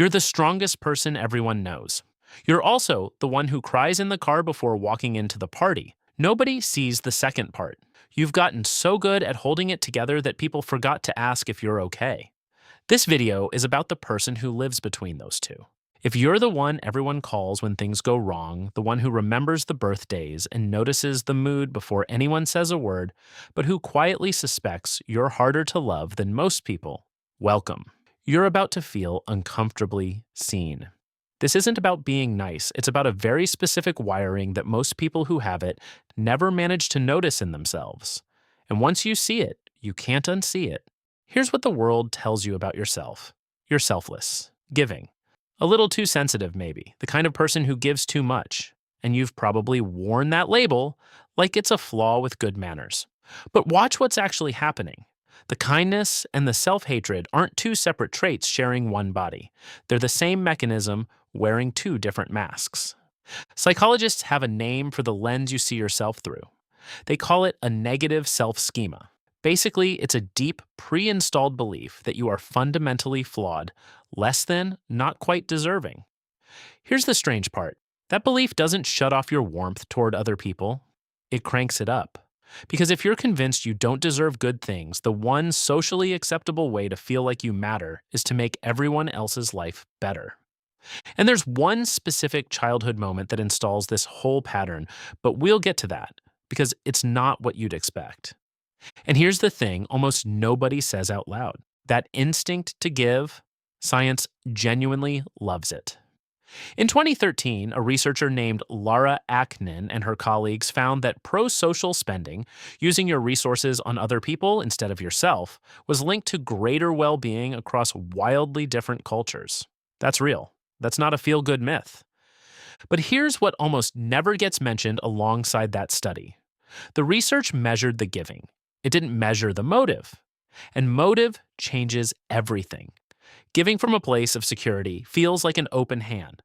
You're the strongest person everyone knows. You're also the one who cries in the car before walking into the party. Nobody sees the second part. You've gotten so good at holding it together that people forgot to ask if you're okay. This video is about the person who lives between those two. If you're the one everyone calls when things go wrong, the one who remembers the birthdays and notices the mood before anyone says a word, but who quietly suspects you're harder to love than most people, welcome. You're about to feel uncomfortably seen. This isn't about being nice, it's about a very specific wiring that most people who have it never manage to notice in themselves. And once you see it, you can't unsee it. Here's what the world tells you about yourself. You're selfless, giving. A little too sensitive, maybe, the kind of person who gives too much. And you've probably worn that label like it's a flaw with good manners. But watch what's actually happening. The kindness and the self-hatred aren't two separate traits sharing one body. They're the same mechanism wearing two different masks. Psychologists have a name for the lens you see yourself through. They call it a negative self-schema. Basically, it's a deep, pre-installed belief that you are fundamentally flawed, less than, not quite deserving. Here's the strange part. That belief doesn't shut off your warmth toward other people. It cranks it up. Because if you're convinced you don't deserve good things, the one socially acceptable way to feel like you matter is to make everyone else's life better. And there's one specific childhood moment that installs this whole pattern, but we'll get to that because it's not what you'd expect. And here's the thing almost nobody says out loud. That instinct to give, science genuinely loves it. In 2013, a researcher named Laura Aknin and her colleagues found that pro-social spending, using your resources on other people instead of yourself, was linked to greater well-being across wildly different cultures. That's real. That's not a feel-good myth. But here's what almost never gets mentioned alongside that study. The research measured the giving. It didn't measure the motive. And motive changes everything. Giving from a place of security feels like an open hand.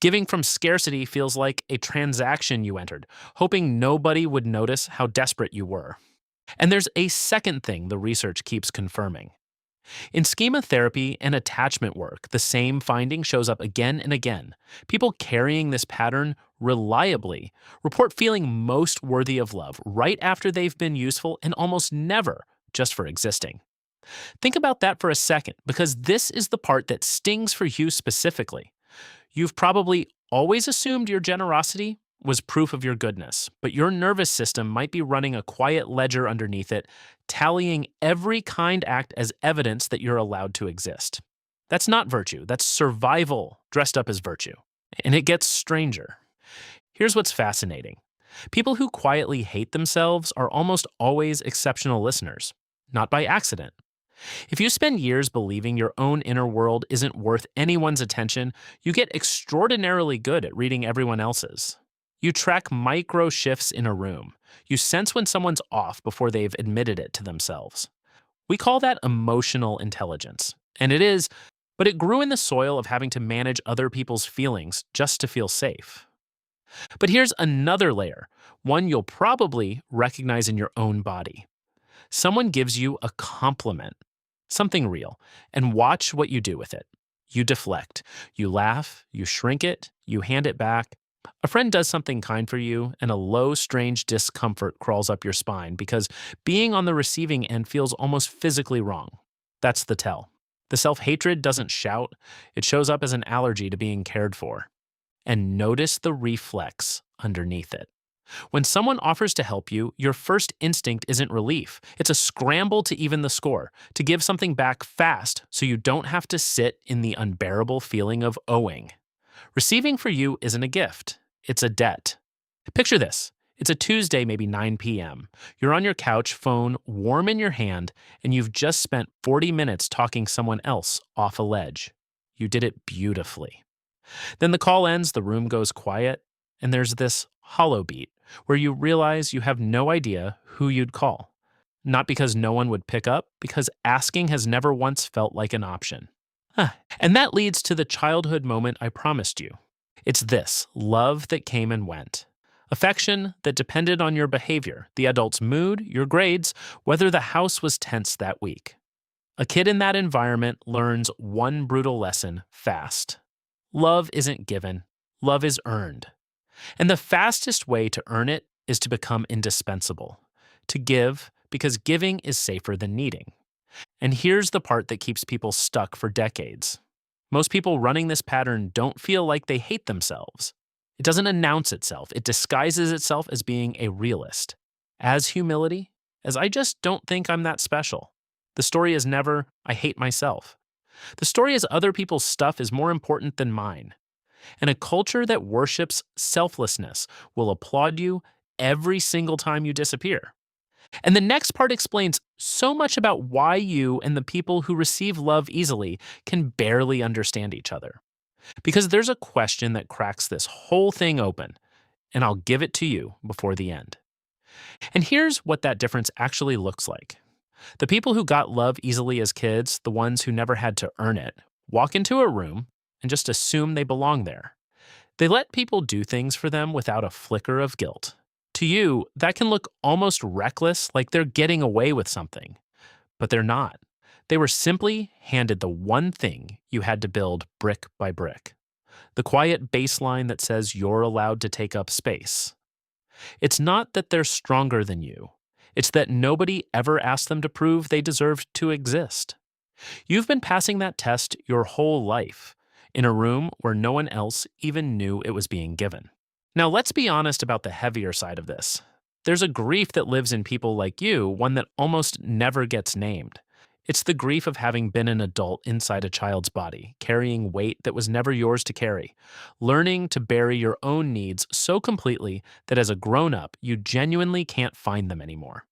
Giving from scarcity feels like a transaction you entered, hoping nobody would notice how desperate you were. And there's a second thing the research keeps confirming. In schema therapy and attachment work, the same finding shows up again and again. People carrying this pattern reliably report feeling most worthy of love right after they've been useful and almost never just for existing. Think about that for a second, because this is the part that stings for you specifically. You've probably always assumed your generosity was proof of your goodness, but your nervous system might be running a quiet ledger underneath it, tallying every kind act as evidence that you're allowed to exist. That's not virtue, that's survival dressed up as virtue. And it gets stranger. Here's what's fascinating. People who quietly hate themselves are almost always exceptional listeners, not by accident. If you spend years believing your own inner world isn't worth anyone's attention, you get extraordinarily good at reading everyone else's. You track micro shifts in a room. You sense when someone's off before they've admitted it to themselves. We call that emotional intelligence. And it is, but it grew in the soil of having to manage other people's feelings just to feel safe. But here's another layer, one you'll probably recognize in your own body. Someone gives you a compliment, something real, and watch what you do with it. You deflect. You laugh, you shrink it, you hand it back. A friend does something kind for you, and a low, strange discomfort crawls up your spine because being on the receiving end feels almost physically wrong. That's the tell. The self-hatred doesn't shout. It shows up as an allergy to being cared for. And notice the reflex underneath it. When someone offers to help you, your first instinct isn't relief. It's a scramble to even the score, to give something back fast so you don't have to sit in the unbearable feeling of owing. Receiving for you isn't a gift, it's a debt. Picture this. It's a Tuesday, maybe 9 p.m. You're on your couch, phone warm in your hand, and you've just spent 40 minutes talking someone else off a ledge. You did it beautifully. Then the call ends, the room goes quiet, and there's this hollow beat where you realize you have no idea who you'd call. Not because no one would pick up, because asking has never once felt like an option. And that leads to the childhood moment I promised you. It's this, love that came and went. Affection that depended on your behavior, the adult's mood, your grades, whether the house was tense that week. A kid in that environment learns one brutal lesson fast. Love isn't given, love is earned. And the fastest way to earn it is to become indispensable, to give, because giving is safer than needing. And here's the part that keeps people stuck for decades. Most people running this pattern don't feel like they hate themselves. It doesn't announce itself, it disguises itself as being a realist. As humility, as I just don't think I'm that special. The story is never, I hate myself. The story is other people's stuff is more important than mine. And a culture that worships selflessness will applaud you every single time you disappear. And the next part explains so much about why you and the people who receive love easily can barely understand each other. Because there's a question that cracks this whole thing open, and I'll give it to you before the end. And here's what that difference actually looks like. The people who got love easily as kids, the ones who never had to earn it, walk into a room and just assume they belong there. They let people do things for them without a flicker of guilt. To you, that can look almost reckless, like they're getting away with something. But they're not. They were simply handed the one thing you had to build brick by brick. The quiet baseline that says you're allowed to take up space. It's not that they're stronger than you. It's that nobody ever asked them to prove they deserved to exist. You've been passing that test your whole life, in a room where no one else even knew it was being given. Now, let's be honest about the heavier side of this. There's a grief that lives in people like you, one that almost never gets named. It's the grief of having been an adult inside a child's body, carrying weight that was never yours to carry, learning to bury your own needs so completely that as a grown up, you genuinely can't find them anymore.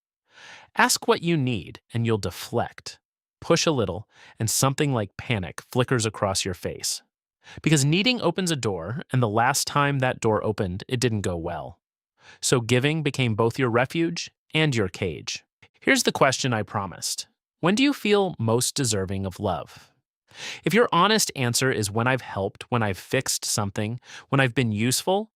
Ask what you need, and you'll deflect. Push a little, and something like panic flickers across your face. Because needing opens a door, and the last time that door opened, it didn't go well. So giving became both your refuge and your cage. Here's the question I promised. When do you feel most deserving of love? If your honest answer is when I've helped, when I've fixed something, when I've been useful,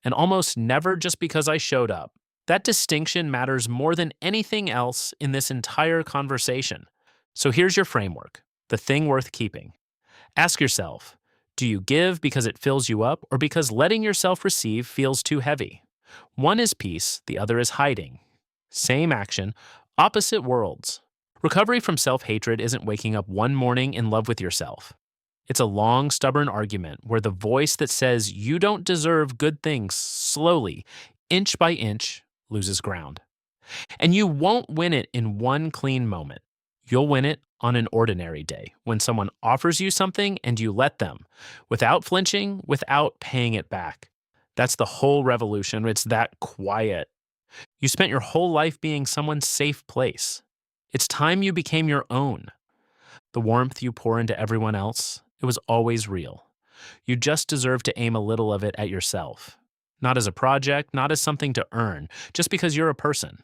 and almost never just because I showed up, that distinction matters more than anything else in this entire conversation. So here's your framework, the thing worth keeping. Ask yourself, do you give because it fills you up or because letting yourself receive feels too heavy? One is peace, the other is hiding. Same action, opposite worlds. Recovery from self-hatred isn't waking up one morning in love with yourself. It's a long, stubborn argument where the voice that says you don't deserve good things slowly, inch by inch, loses ground. And you won't win it in one clean moment. You'll win it on an ordinary day when someone offers you something and you let them, without flinching, without paying it back. That's the whole revolution. It's that quiet. You spent your whole life being someone's safe place. It's time you became your own. The warmth you pour into everyone else, it was always real. You just deserve to aim a little of it at yourself. Not as a project, not as something to earn, just because you're a person.